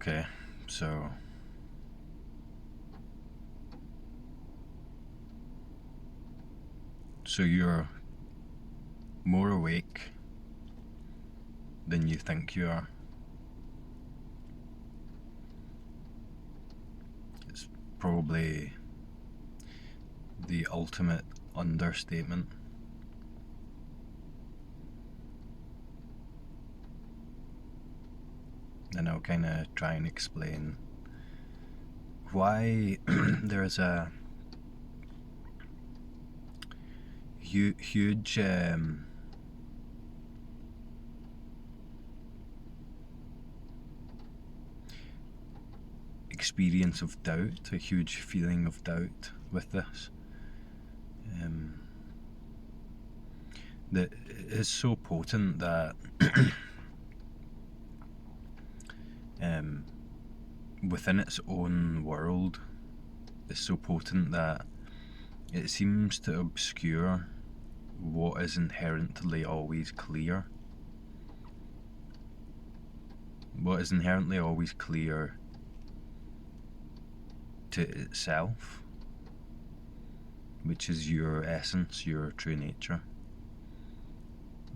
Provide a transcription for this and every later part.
Okay, so you're more awake than you think you are. It's probably the ultimate understatement. And I'll kind of try and explain why there's a huge experience of doubt, a huge feeling of doubt with this. That is so potent that within its own world is so potent that it seems to obscure what is inherently always clear. What is inherently always clear to itself, which is your essence, your true nature,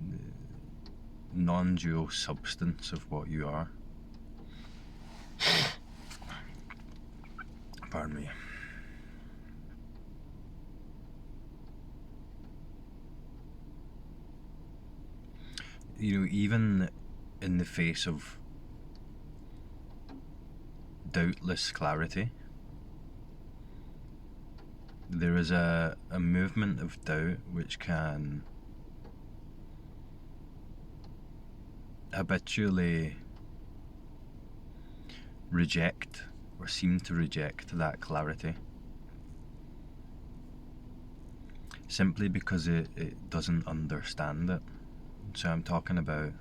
the non-dual substance of what you are. Pardon me. You know, even in the face of doubtless clarity, there is a movement of doubt which can habitually reject or seem to reject that clarity simply because it doesn't understand it. So I'm talking about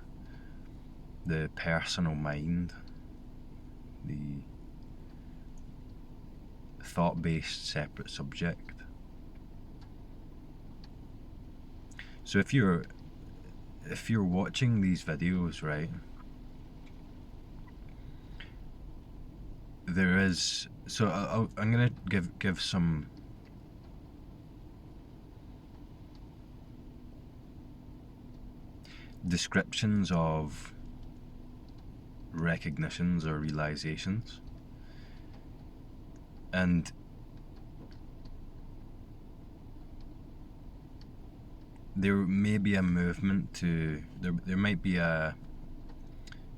the personal mind, the thought-based separate subject. So if you're watching these videos, right, there is, so I'm gonna give some descriptions of recognitions or realizations, and there may be a movement to there might be a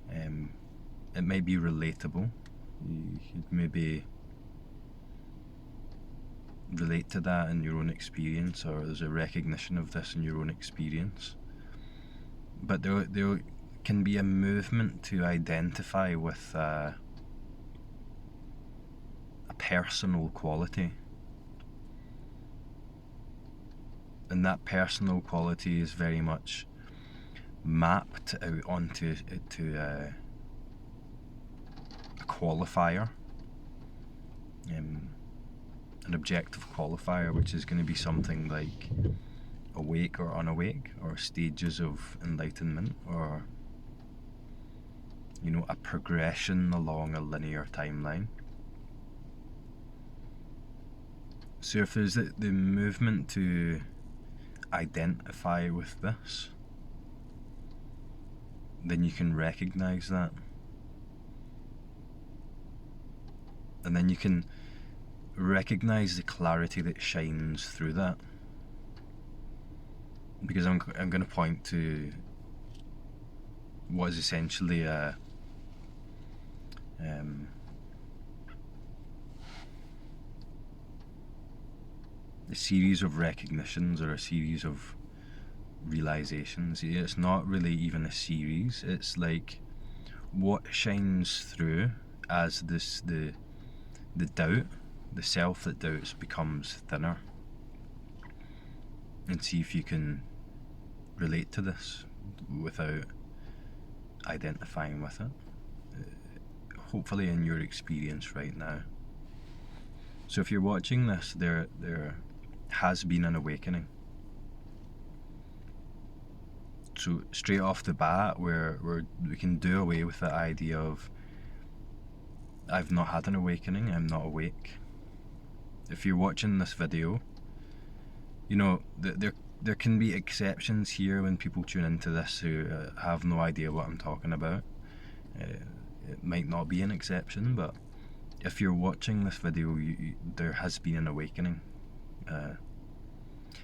it might be relatable. You could maybe relate to that in your own experience, or there's a recognition of this in your own experience. But there can be a movement to identify with a personal quality. And that personal quality is very much mapped out onto a qualifier, an objective qualifier, which is going to be something like awake or unawake, or stages of enlightenment, or, you know, a progression along a linear timeline. So if there's the movement to identify with this, then you can recognize that, and then you can recognize the clarity that shines through that. Because I'm going to point to what is essentially a series of recognitions, or a series of realizations. It's not really even a series. It's like what shines through as the doubt, the self that doubts, becomes thinner. And see if you can relate to this without identifying with it. Hopefully in your experience right now. So if you're watching this, there has been an awakening. So straight off the bat, we can do away with the idea of I've not had an awakening, I'm not awake. If you're watching this video, you know, there can be exceptions here when people tune into this who have no idea what I'm talking about. It might not be an exception, but if you're watching this video, there has been an awakening.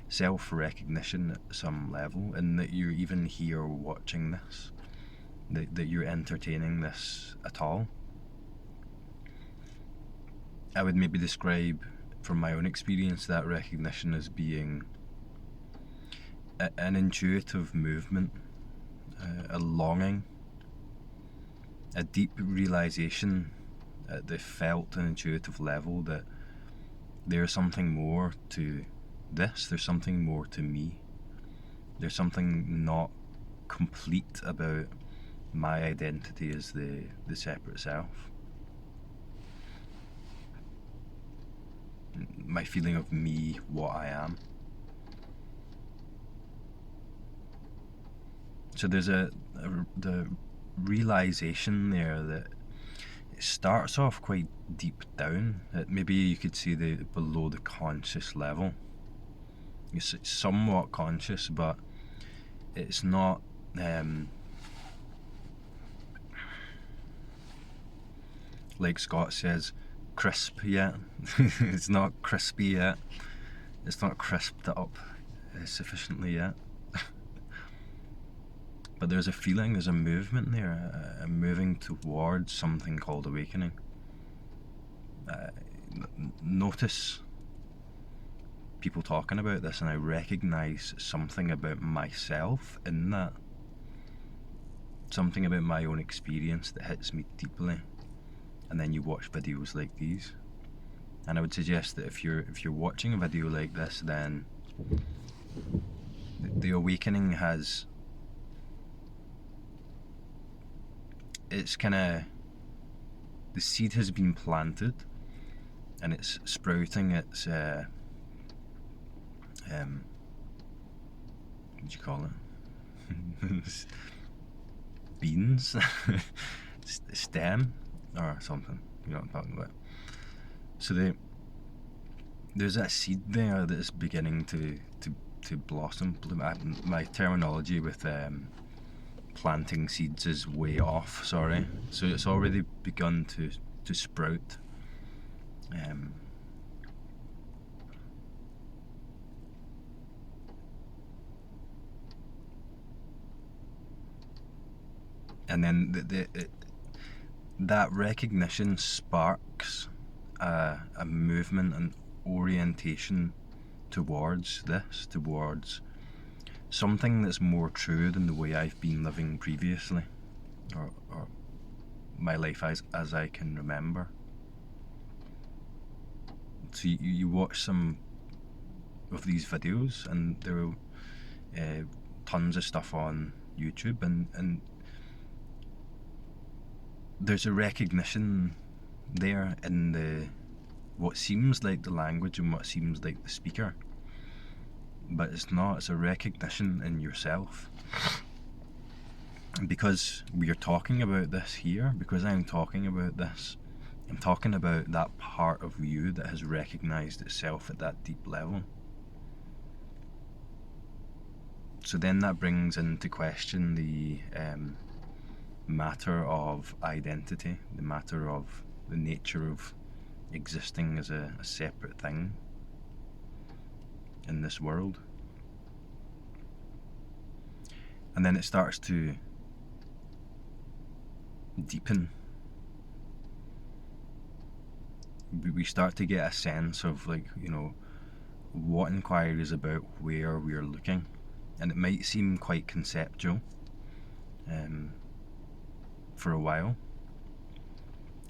Self-recognition at some level, and that you're even here watching this, that you're entertaining this at all. I would maybe describe, from my own experience, that recognition as being an intuitive movement, a longing, a deep realization at the felt and intuitive level that there's something more to this, there's something more to me, there's something not complete about my identity as the separate self. My feeling of me, what I am. So there's the realization there that it starts off quite deep down. Maybe you could see the below the conscious level. It's somewhat conscious, but it's not like Scott says, crisp yet. It's not crispy yet. It's not crisped up sufficiently yet. But there's a feeling, there's a movement there, a moving towards something called awakening. Notice people talking about this, and I recognize something about myself in that. Something about my own experience that hits me deeply. And then you watch videos like these. And I would suggest that if you're watching a video like this, then the awakening has, it's kind of, the seed has been planted and it's sprouting its what do you call it? Beans? Stem or something, you know what I'm talking about. So there's that seed there that is beginning to blossom. My terminology with planting seeds is way off, sorry. So it's already begun to sprout. And then that recognition sparks a movement and orientation towards this, towards something that's more true than the way I've been living previously, or my life as I can remember. So you watch some of these videos, and there are tons of stuff on YouTube, and there's a recognition there in what seems like the language and what seems like the speaker, but it's not. It's a recognition in yourself. And because we are talking about this here, because I'm talking about this, I'm talking about that part of you that has recognized itself at that deep level. So then that brings into question the matter of identity, the matter of the nature of existing as a separate thing in this world. And then it starts to deepen. We start to get a sense of, like, you know, what inquiry is about, where we're looking. And it might seem quite conceptual for a while.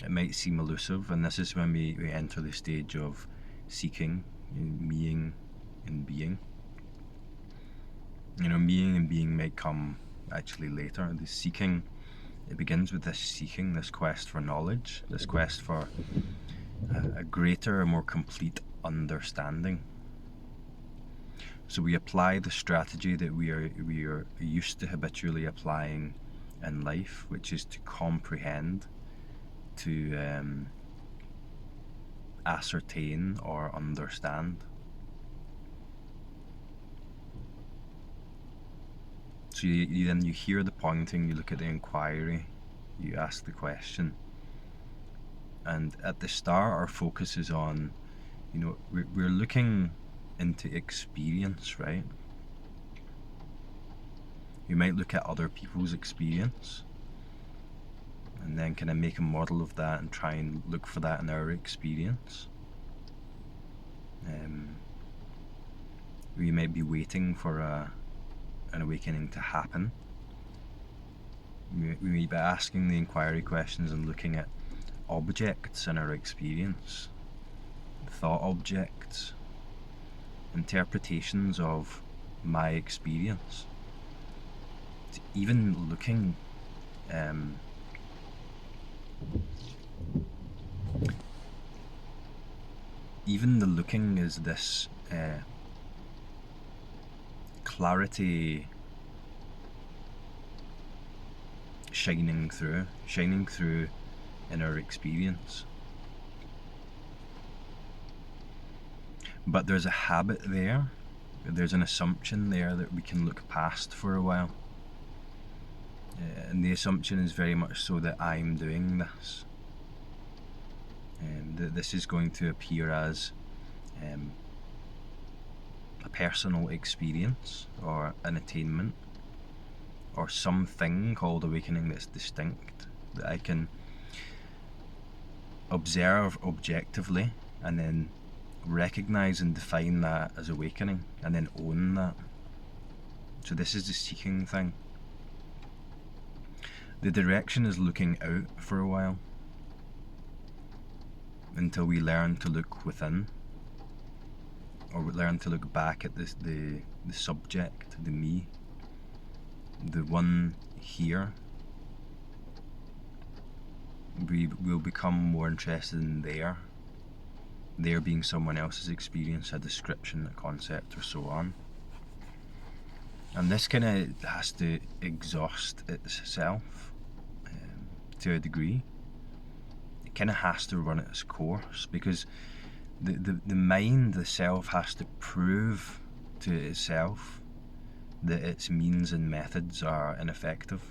It might seem elusive, and this is when we enter the stage of seeking, meing and being. You know, meing and being might come actually later. The seeking, it begins with this seeking, this quest for knowledge, this quest for a greater, more complete understanding. So we apply the strategy that we are used to habitually applying in life, which is to comprehend to ascertain or understand. So then you hear the pointing, you look at the inquiry, you ask the question. And at the start, our focus is on, we're looking into experience, right? You might look at other people's experience and then kind of make a model of that and try and look for that in our experience. We might be waiting for an awakening to happen. We might be asking the inquiry questions and looking at objects in our experience, thought objects, interpretations of my experience. Even looking even the looking is this clarity shining through in our experience. But there's a habit there, there's an assumption there that we can look past for a while. And the assumption is very much so that I'm doing this. That this is going to appear as a personal experience or an attainment or something called awakening that's distinct, that I can observe objectively and then recognize and define that as awakening and then own that. So this is the seeking thing. The direction is looking out for a while until we learn to look within, or we learn to look back at the subject, the me, the one here. We will become more interested in there being someone else's experience, a description, a concept, or so on. And this kind of has to exhaust itself to a degree. It kind of has to run its course, because the mind, the self, has to prove to itself that its means and methods are ineffective.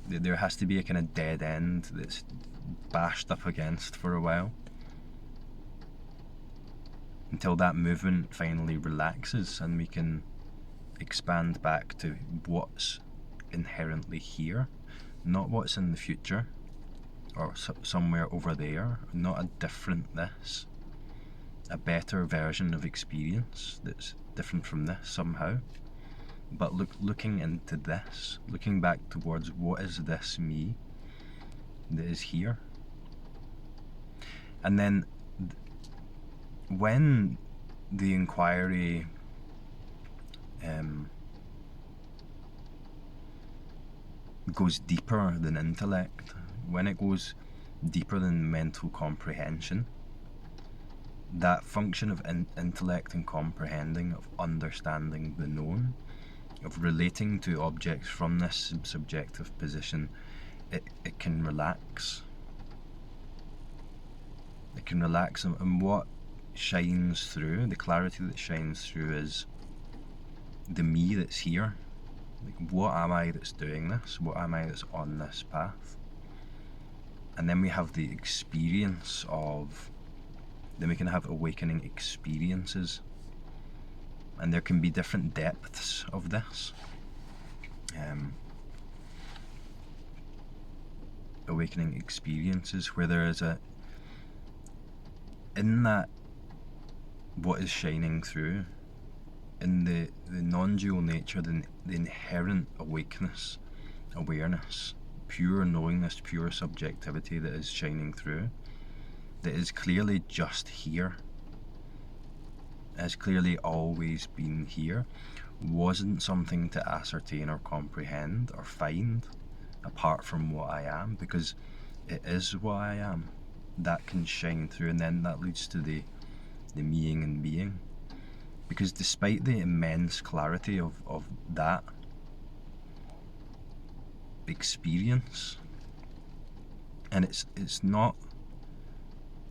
There has to be a kind of dead end that's bashed up against for a while, until that movement finally relaxes and we can expand back to what's inherently here, not what's in the future or somewhere over there, not a different this, a better version of experience that's different from this somehow, but looking into this, looking back towards what is this me that is here. And then when the inquiry goes deeper than intellect, when it goes deeper than mental comprehension, that function of intellect and comprehending, of understanding the known, of relating to objects from this subjective position, it can relax. It can relax, and what shines through, the clarity that shines through, is the me that's here. Like, what am I that's doing this? What am I that's on this path? And then we have the experience of, then we can have awakening experiences. And there can be different depths of this. Awakening experiences where there is in that what is shining through, in the non-dual nature, the inherent awakeness, awareness, pure knowingness, pure subjectivity that is shining through, that is clearly just here, has clearly always been here, wasn't something to ascertain or comprehend or find apart from what I am, because it is what I am. That can shine through, and then that leads to the meing and being. Because despite the immense clarity of that experience, And it's not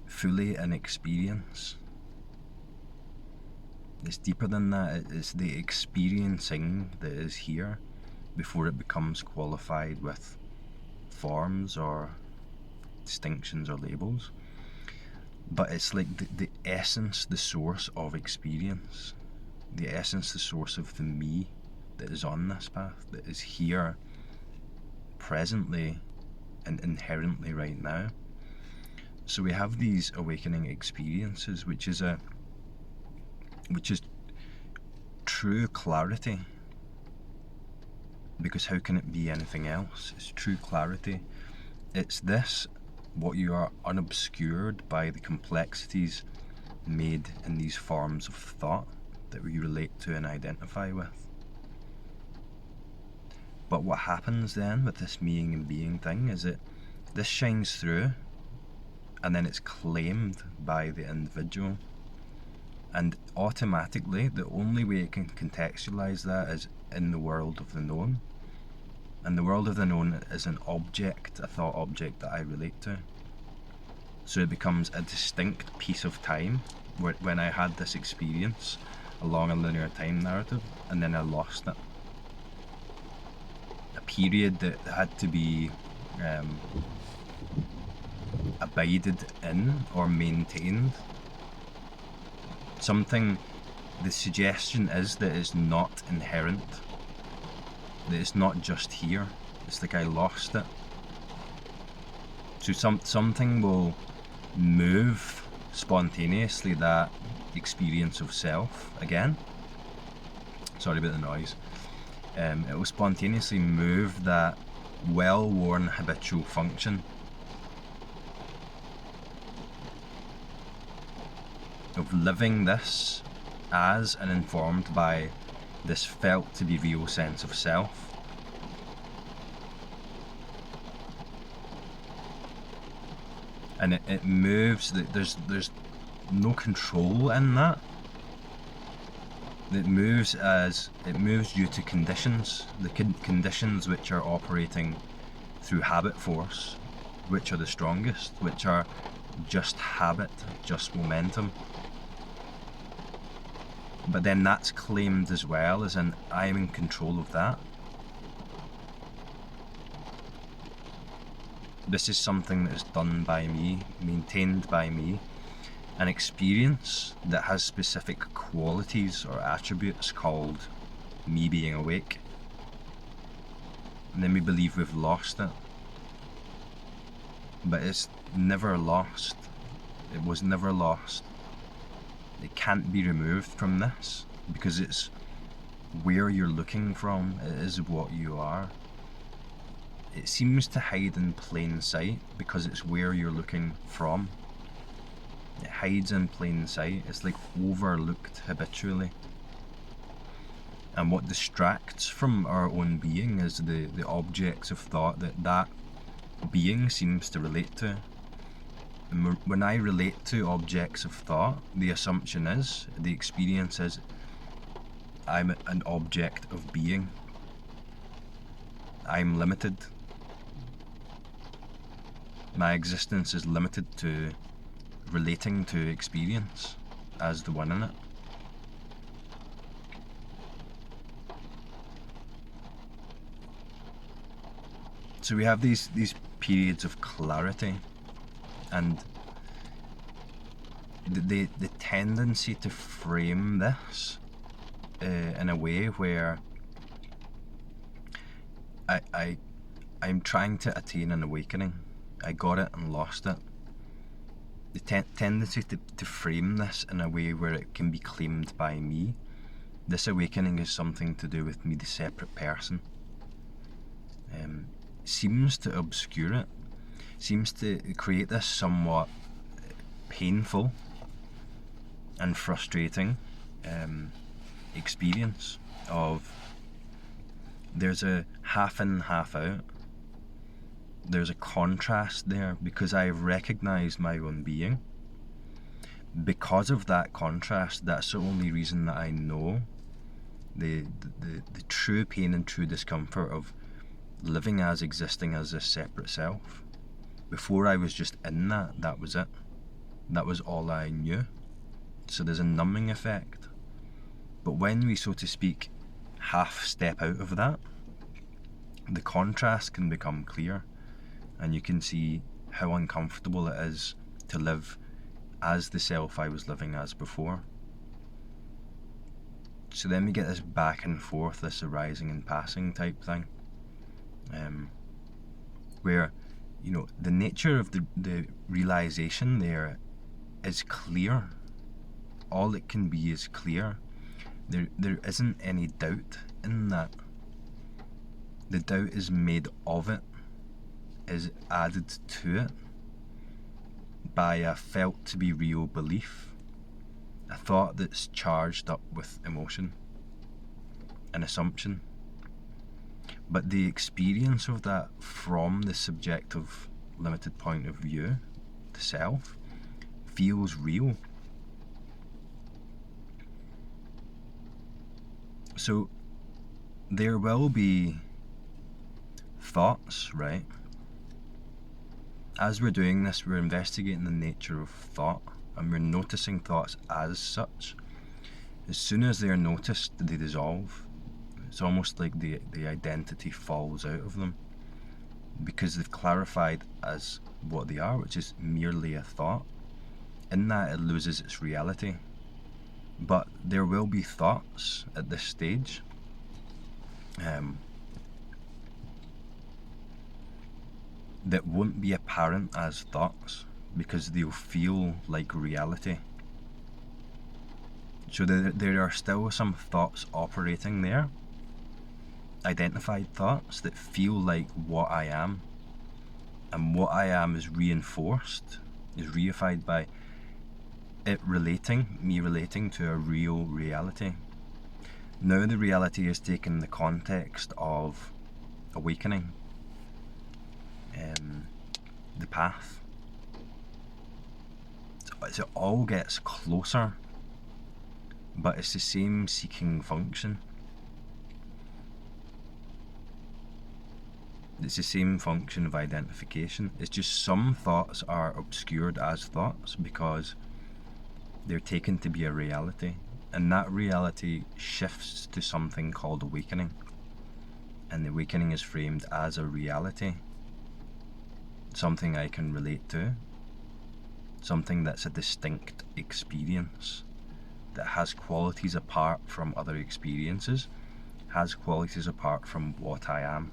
fully an experience. It's deeper than that. It's the experiencing that is here before it becomes qualified with forms or distinctions or labels. But it's like the essence, the source of experience, the essence, the source of the me that is on this path, that is here presently and inherently right now. So we have these awakening experiences, which is true clarity, because how can it be anything else? It's true clarity. It's this, what you are unobscured by the complexities made in these forms of thought that we relate to and identify with. But what happens then with this meing and being thing is that this shines through, and then it's claimed by the individual. And automatically, the only way it can contextualize that is in the world of the known. And the world of the known is an object, a thought object that I relate to. So it becomes a distinct piece of time when I had this experience along a linear time narrative, and then I lost it. A period that had to be abided in or maintained. Something, the suggestion is that it's not inherent, that it's not just here. It's like I lost it. So something will move spontaneously that experience of self again. Sorry about the noise. It will spontaneously move that well-worn habitual function of living this as and informed by this felt to be real sense of self. And it moves, there's no control in that. It moves due to conditions, the conditions which are operating through habit force, which are the strongest, which are just habit, just momentum. But then that's claimed as well, as in I'm in control of that. This is something that is done by me, maintained by me, an experience that has specific qualities or attributes called me being awake. And then we believe we've lost it. But it's never lost. It was never lost. It can't be removed from this, because it's where you're looking from. It is what you are. It seems to hide in plain sight because it's where you're looking from. It hides in plain sight. It's like overlooked habitually. And what distracts from our own being is the objects of thought that being seems to relate to. And when I relate to objects of thought, the assumption is, the experience is, I'm an object of being. I'm limited. My existence is limited to relating to experience as the one in it. So we have these periods of clarity, and the tendency to frame this in a way where I'm trying to attain an awakening. I got it and lost it. The tendency to frame this in a way where it can be claimed by me. This awakening is something to do with me, the separate person. Seems to obscure it. Seems to create this somewhat painful and frustrating experience of there's a half in, half out. There's a contrast there because I recognise my own being. Because of that contrast, that's the only reason that I know the true pain and true discomfort of living as existing as a separate self. Before I was just in that was it. That was all I knew. So there's a numbing effect. But when we, so to speak, half step out of that, the contrast can become clear, and you can see how uncomfortable it is to live as the self I was living as before. So then we get this back and forth, this arising and passing type thing, where, the nature of the realization there is clear. All it can be is clear. There isn't any doubt in that. The doubt is made of it, is added to it by a felt to be real belief, a thought that's charged up with emotion, an assumption. But the experience of that from the subjective limited point of view, the self, feels real. So there will be thoughts, right? As we're doing this, we're investigating the nature of thought, and we're noticing thoughts as such. As soon as they're noticed, they dissolve. It's almost like the identity falls out of them, because they've clarified as what they are, which is merely a thought. In that, it loses its reality. But there will be thoughts at this stage that won't be apparent as thoughts, because they'll feel like reality. So there are still some thoughts operating there, identified thoughts that feel like what I am, and what I am is reinforced, is reified by me relating to a real reality. Now the reality is taken in the context of awakening, the path. So it all gets closer, but it's the same seeking function. It's the same function of identification. It's just some thoughts are obscured as thoughts because they're taken to be a reality, and that reality shifts to something called awakening, and the awakening is framed as a reality, something I can relate to, something that's a distinct experience, that has qualities apart from other experiences, has qualities apart from what I am.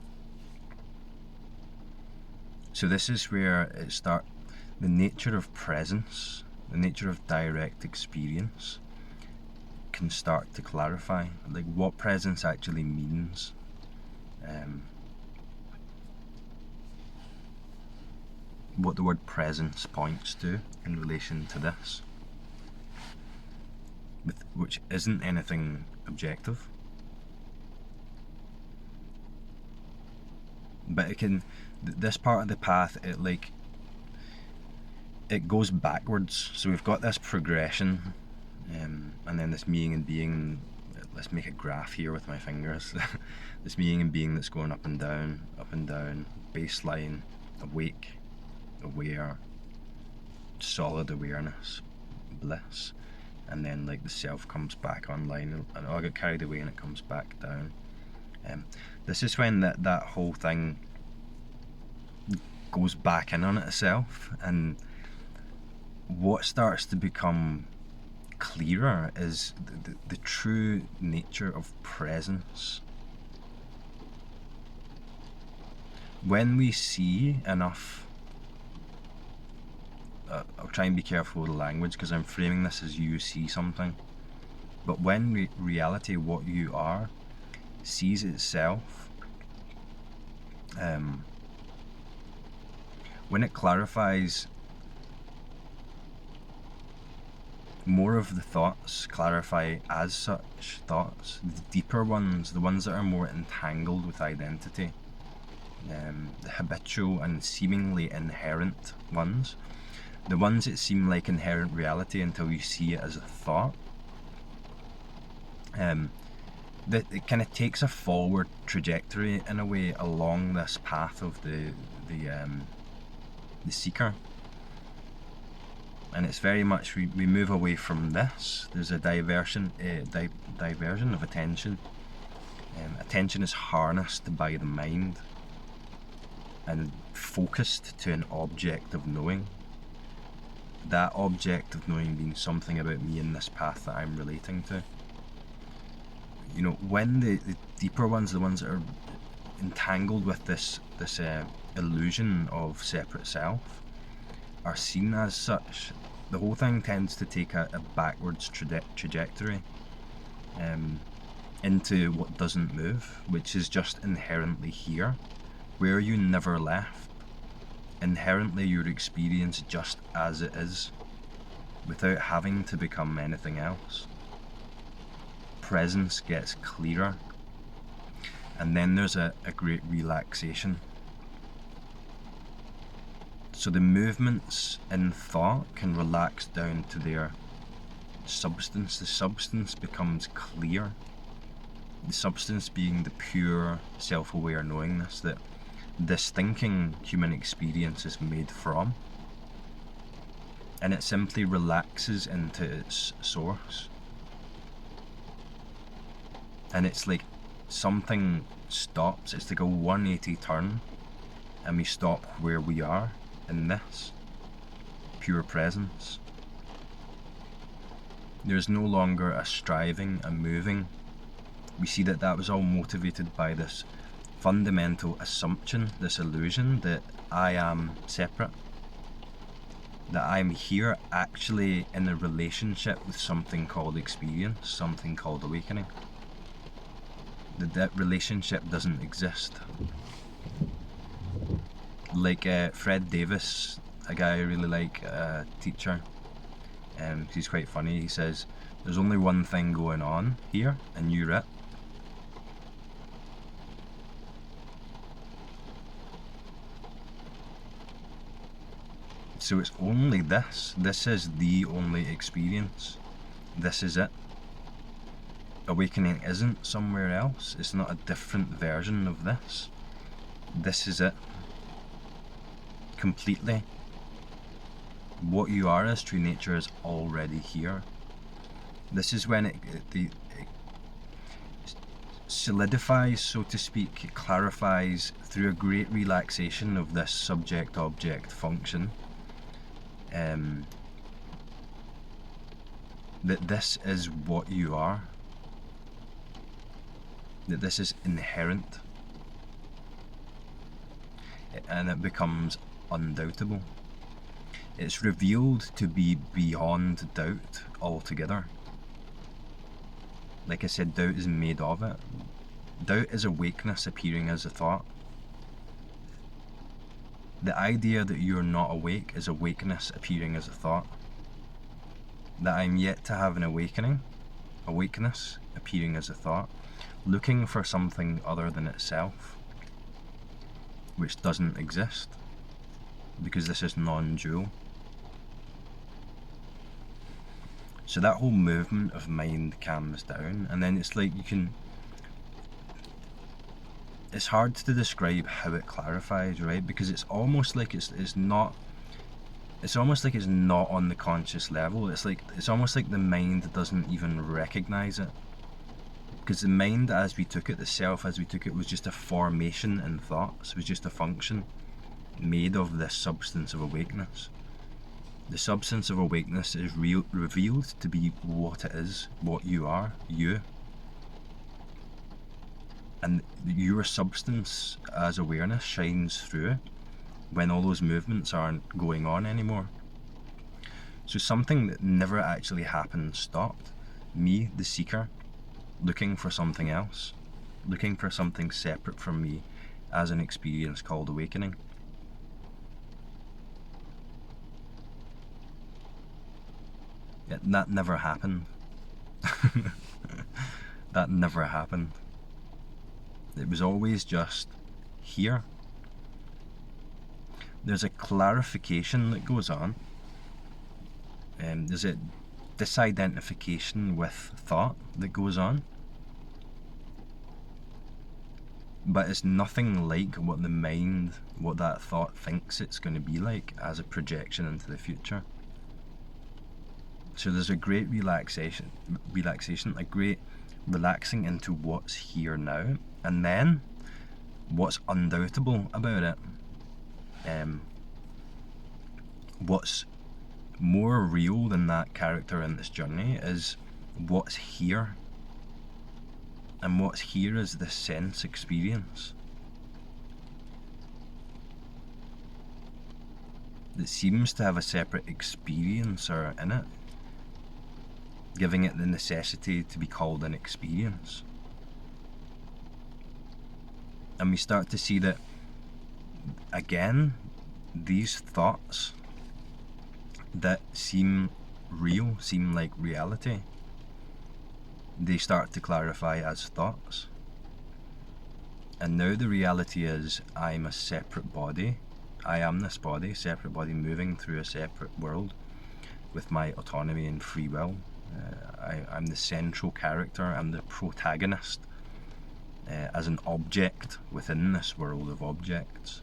So this is where the nature of presence, the nature of direct experience can start to clarify, like what presence actually means. What the word presence points to in relation to this, which isn't anything objective. But this part of the path, it goes backwards. So we've got this progression, and then this meing and being. Let's make a graph here with my fingers. This meing and being that's going up and down, baseline, awake, aware, solid awareness, bliss, and then like the self comes back online, and I get carried away and it comes back down. This is when that whole thing goes back in on itself, and what starts to become clearer is the true nature of presence. When we see enough, I'll try and be careful with the language because I'm framing this as you see something, but when reality, what you are, sees itself, when it clarifies, more of the thoughts clarify as such thoughts, the deeper ones, the ones that are more entangled with identity, the habitual and seemingly inherent ones, the ones that seem like inherent reality until you see it as a thought, that it kind of takes a forward trajectory in a way along this path of the the seeker. And it's very much, we move away from this. There's a diversion of attention. Attention is harnessed by the mind and focused to an object of knowing. That object of knowing being something about me in this path that I'm relating to. You know, when the deeper ones, the ones that are entangled with this illusion of separate self, are seen as such, the whole thing tends to take a backwards trajectory into what doesn't move, which is just inherently here, where you never left. Inherently your experience just as it is, without having to become anything else. Presence gets clearer, and then there's a great relaxation. So the movements in thought can relax down to their substance. The substance becomes clear. The substance being the pure self-aware knowingness that this thinking human experience is made from. And it simply relaxes into its source. And it's like something stops. It's like a 180 turn, and we stop where we are in this pure presence. There's no longer a striving, a moving. We see that that was all motivated by this fundamental assumption, this illusion that I am separate, that I'm here actually in a relationship with something called experience, something called awakening. That relationship doesn't exist. Like Fred Davis, a guy I really like, a teacher, he's quite funny. He says, there's only one thing going on here, and you're it. So it's only this. This is the only experience. This is it. Awakening isn't somewhere else. It's not a different version of this. This is it. Completely. What you are as true nature is already here. This is when it solidifies, so to speak, it clarifies through a great relaxation of this subject-object function. That this is what you are. That this is inherent. And it becomes undoubtable. It's revealed to be beyond doubt altogether. Like I said, doubt is made of it. Doubt is awakeness appearing as a thought. The idea that you're not awake is awakeness appearing as a thought. That I'm yet to have an awakening, awakeness appearing as a thought, looking for something other than itself, which doesn't exist, because this is non-dual. So that whole movement of mind calms down, and then it's like it's hard to describe how it clarifies, right? Because it's almost like it's not on the conscious level. It's almost like the mind doesn't even recognize it. Because the mind as we took it, the self as we took it, was just a formation in thoughts. It was just a function made of this substance of awakeness. The substance of awakeness is revealed to be what it is, what you are, you. And your substance as awareness shines through when all those movements aren't going on anymore. So something that never actually happened stopped. Me, the seeker, looking for something else, looking for something separate from me as an experience called awakening. That never happened. That never happened. It was always just here. There's a clarification that goes on. There's a disidentification with thought that goes on. but it's nothing like what the mind, what that thought thinks it's going to be like as a projection into the future. So there's a great relaxation, a great relaxing into what's here now, and then what's undoubtable about it. What's more real than that character in this journey is what's here. And what's here is the sense experience that seems to have a separate experiencer in it, giving it the necessity to be called an experience. And we start to see that, again, these thoughts that seem real, seem like reality, they start to clarify as thoughts. And now the reality is, I'm a separate body. I am this body, separate body moving through a separate world with my autonomy and free will. I'm the central character, I'm the protagonist as an object within this world of objects.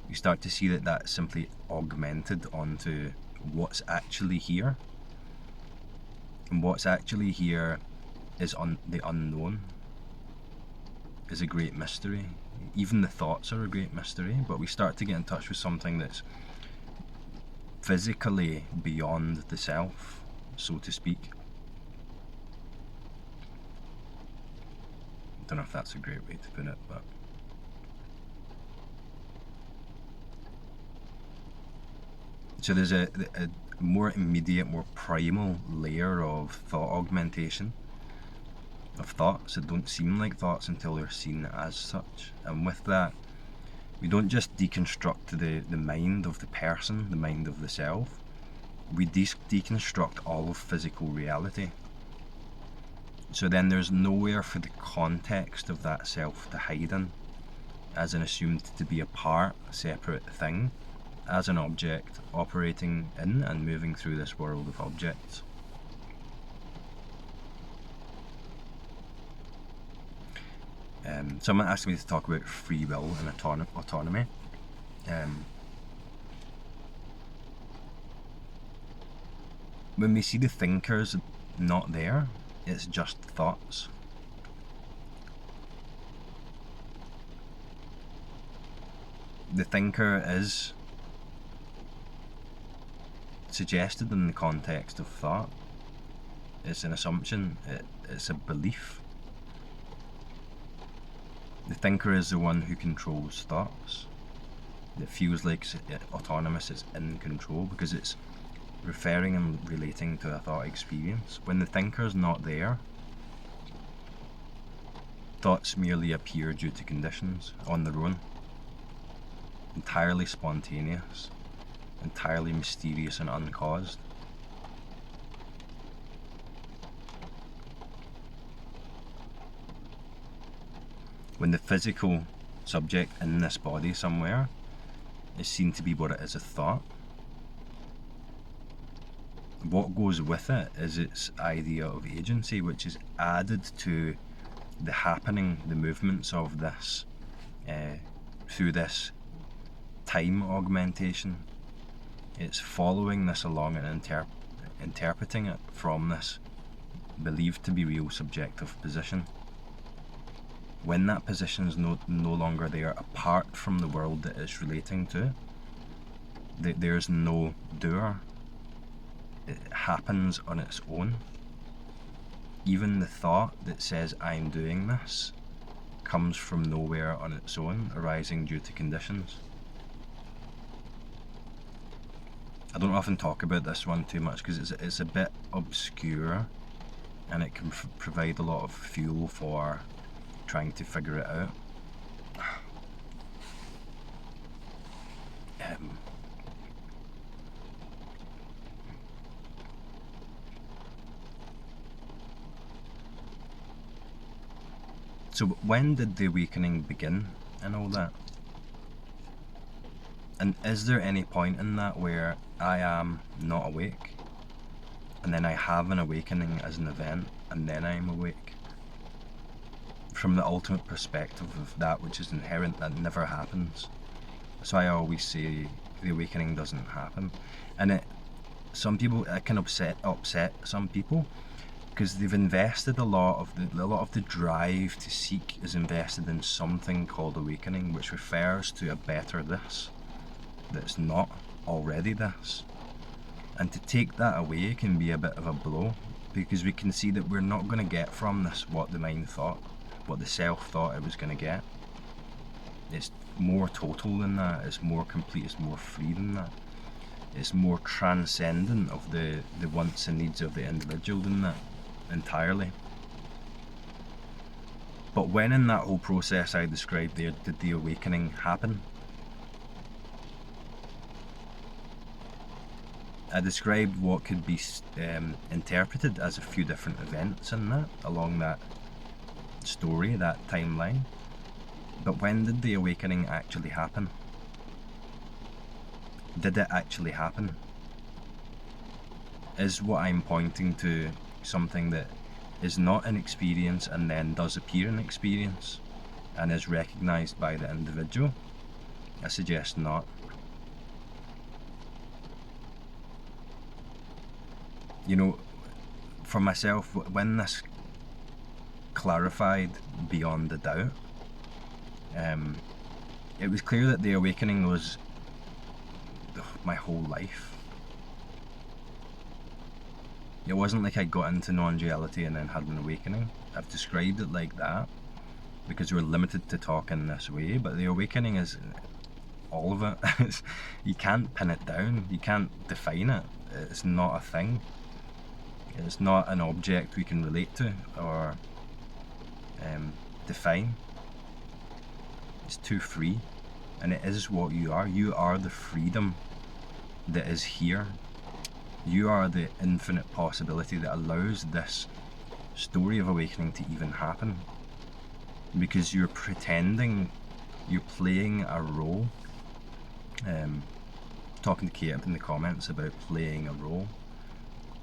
You start to see that that's simply augmented onto what's actually here. And what's actually here is the unknown, is a great mystery. Even the thoughts are a great mystery, but we start to get in touch with something that's physically beyond the self, so to speak. I don't know if that's a great way to put it, but so there's a more immediate, more primal layer of thought augmentation, of thoughts that don't seem like thoughts until they're seen as such. And with that, we don't just deconstruct the mind of the person, the mind of the self, we deconstruct all of physical reality. So then there's nowhere for the context of that self to hide in, as an assumed to be a part, a separate thing, as an object operating in and moving through this world of objects. Someone asked me to talk about free will and autonomy. When we see the thinkers not there, it's just thoughts. The thinker is suggested in the context of thought. It's an assumption, it's a belief. The thinker is the one who controls thoughts. It feels like autonomous, it's in control, because it's referring and relating to a thought experience. When the thinker's not there, thoughts merely appear due to conditions on their own. Entirely spontaneous, entirely mysterious and uncaused. When the physical subject in this body somewhere is seen to be what it is, a thought, what goes with it is its idea of agency, which is added to the happening, the movements of this, through this time augmentation. It's following this along and interpreting it from this believed to be real subjective position. When that position is no longer there, apart from the world that it's relating to, there's no doer. It happens on its own. Even the thought that says I'm doing this comes from nowhere on its own, arising due to conditions. I don't often talk about this one too much because it's a bit obscure, and it can provide a lot of fuel for trying to figure it out. So when did the awakening begin and all that? And is there any point in that where I am not awake, and then I have an awakening as an event, and then I'm awake? from the ultimate perspective of that which is inherent, that never happens. So I always say the awakening doesn't happen, and it can upset some people, because they've invested a lot of the drive to seek is invested in something called awakening, which refers to a better this that's not already this. And to take that away can be a bit of a blow, because we can see that we're not going to get from this what the mind thought, what the self thought it was going to get. It's more total than that, it's more complete, it's more free than that. It's more transcendent of the wants and needs of the individual than that, entirely. But when in that whole process I described there, did the awakening happen? I described what could be interpreted as a few different events in that, along that story, that timeline. But when did the awakening actually happen? Did it actually happen? Is what I'm pointing to something that is not an experience and then does appear in experience and is recognised by the individual? I suggest not. You know, for myself, when this clarified beyond a doubt, it was clear that the awakening was my whole life. It wasn't like I got into non-duality and then had an awakening. I've described it like that because we're limited to talk in this way, but the awakening is all of it. You can't pin it down, you can't define it. It's not a thing. It's not an object we can relate to or define. It's too free, and it is what you are. You are the freedom that is here. You are the infinite possibility that allows this story of awakening to even happen. Because you're pretending, you're playing a role. Talking to Kate in the comments about playing a role.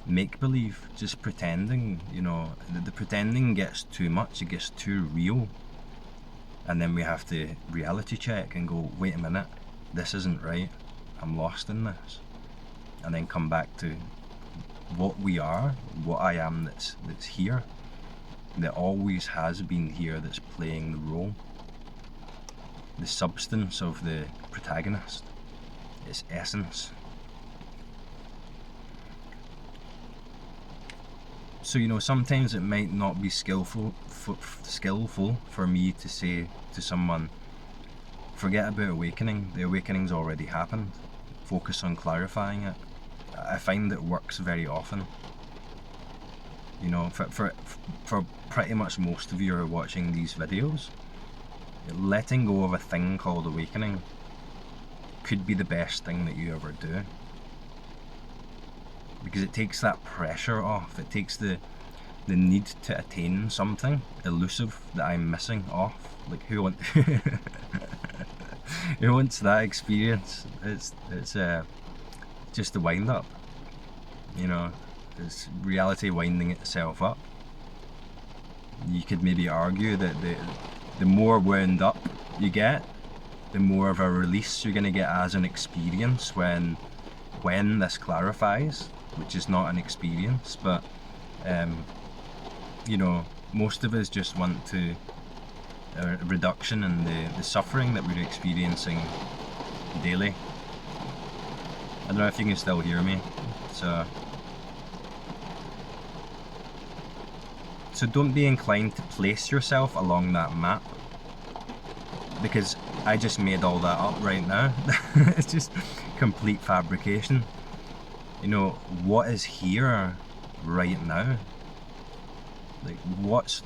Make-believe, just pretending, you know, the pretending gets too much, it gets too real. And then we have to reality check and go, wait a minute, this isn't right, I'm lost in this. And then come back to what we are, what I am that's here, that always has been here, that's playing the role. The substance of the protagonist, its essence. So, you know, sometimes it might not be skillful for me to say to someone, forget about awakening, the awakening's already happened, focus on clarifying it. I find it works very often. You know, for pretty much most of you who are watching these videos, letting go of a thing called awakening could be the best thing that you ever do. Because it takes that pressure off, it takes the need to attain something elusive that I'm missing off. Like, who wants that experience? It's just the wind up, you know, it's reality winding itself up. You could maybe argue that the more wound up you get, the more of a release you're going to get as an experience when this clarifies, which is not an experience. But you know, most of us just want to a reduction in the suffering that we're experiencing daily. I don't know if you can still hear me, so don't be inclined to place yourself along that map, because I just made all that up right now. It's just complete fabrication. You know, what is here right now? Like, what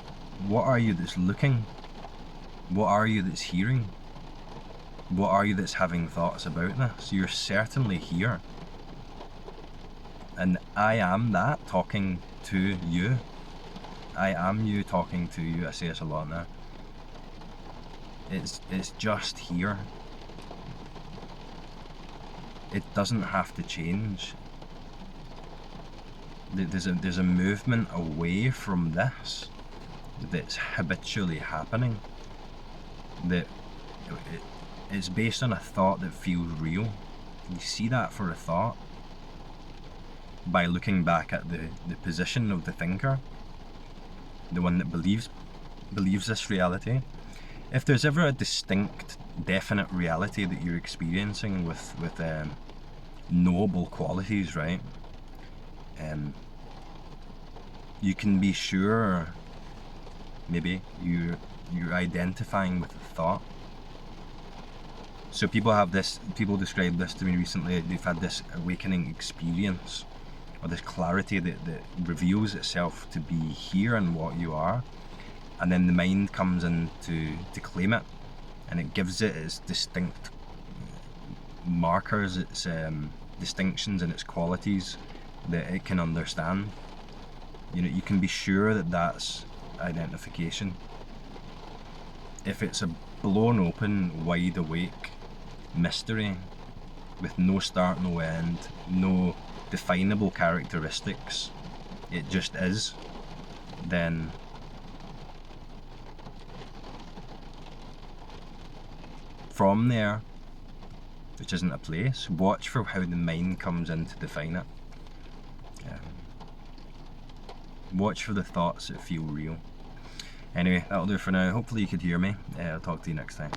are you that's looking? What are you that's hearing? What are you that's having thoughts about this? You're certainly here. And I am that talking to you. I am you talking to you. I say this a lot now. It's just here. It doesn't have to change. There's a movement away from this that's habitually happening, that it's based on a thought that feels real. You see that for a thought by looking back at the position of the thinker, the one that believes this reality. If there's ever a distinct, definite reality that you're experiencing with knowable qualities, right? You can be sure maybe you're identifying with the thought. So people describe this to me recently, they've had this awakening experience, or this clarity that reveals itself to be here and what you are, and then the mind comes in to claim it, and it gives it its distinct markers, its distinctions and its qualities that it can understand. You can be sure that that's identification. If it's a blown open, wide awake mystery with no start, no end, no definable characteristics, it just is, then from there, which isn't a place, watch for how the mind comes in to define it. Watch for the thoughts that feel real. Anyway, that'll do for now. Hopefully you could hear me. I'll talk to you next time.